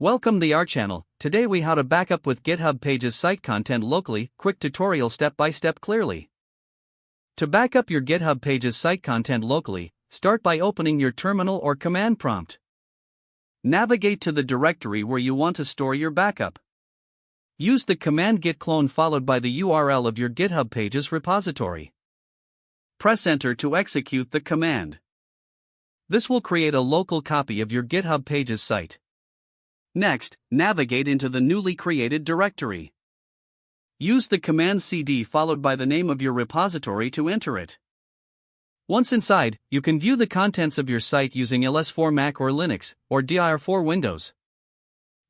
Welcome to our channel. Today we how to backup with GitHub Pages site content locally, quick tutorial step by step clearly. To backup your GitHub Pages site content locally, start by opening your terminal or command prompt. Navigate to the directory where you want to store your backup. Use the command git clone followed by the URL of your GitHub Pages repository. Press enter to execute the command. This will create a local copy of your GitHub Pages site. Next, navigate into the newly created directory. Use the command cd followed by the name of your repository to enter it. Once inside, you can view the contents of your site using ls for Mac or Linux, or dir for Windows.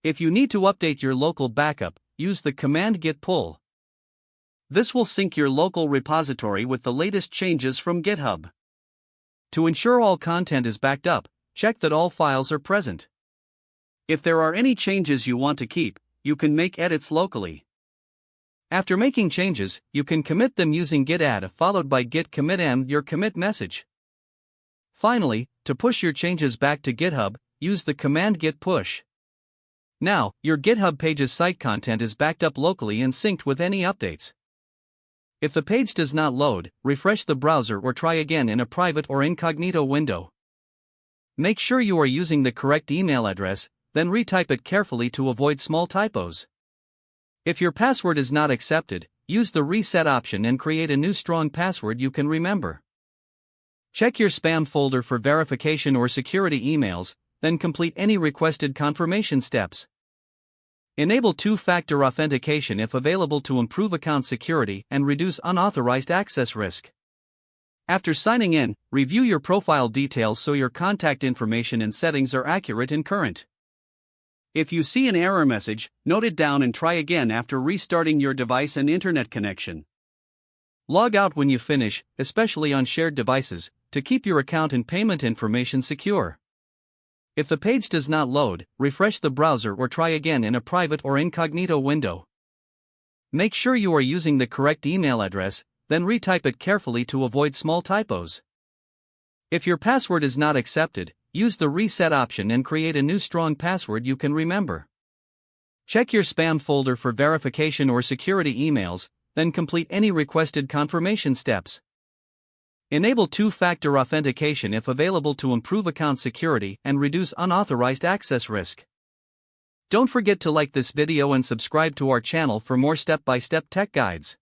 If you need to update your local backup, use the command git pull. This will sync your local repository with the latest changes from GitHub. To ensure all content is backed up, check that all files are present. If there are any changes you want to keep, you can make edits locally. After making changes, you can commit them using git add followed by git commit m your commit message. Finally, to push your changes back to GitHub, use the command git push. Now, your GitHub Pages site content is backed up locally and synced with any updates. If the page does not load, refresh the browser or try again in a private or incognito window. Make sure you are using the correct email address, then retype it carefully to avoid small typos. If your password is not accepted, use the reset option and create a new strong password you can remember. Check your spam folder for verification or security emails, then complete any requested confirmation steps. Enable two-factor authentication if available to improve account security and reduce unauthorized access risk. After signing in, review your profile details so your contact information and settings are accurate and current. If you see an error message, note it down and try again after restarting your device and internet connection. Log out when you finish, especially on shared devices, to keep your account and payment information secure. If the page does not load, refresh the browser or try again in a private or incognito window. Make sure you are using the correct email address, then retype it carefully to avoid small typos. If your password is not accepted, use the reset option and create a new strong password you can remember. Check your spam folder for verification or security emails, then complete any requested confirmation steps. Enable two-factor authentication if available to improve account security and reduce unauthorized access risk. Don't forget to like this video and subscribe to our channel for more step-by-step tech guides.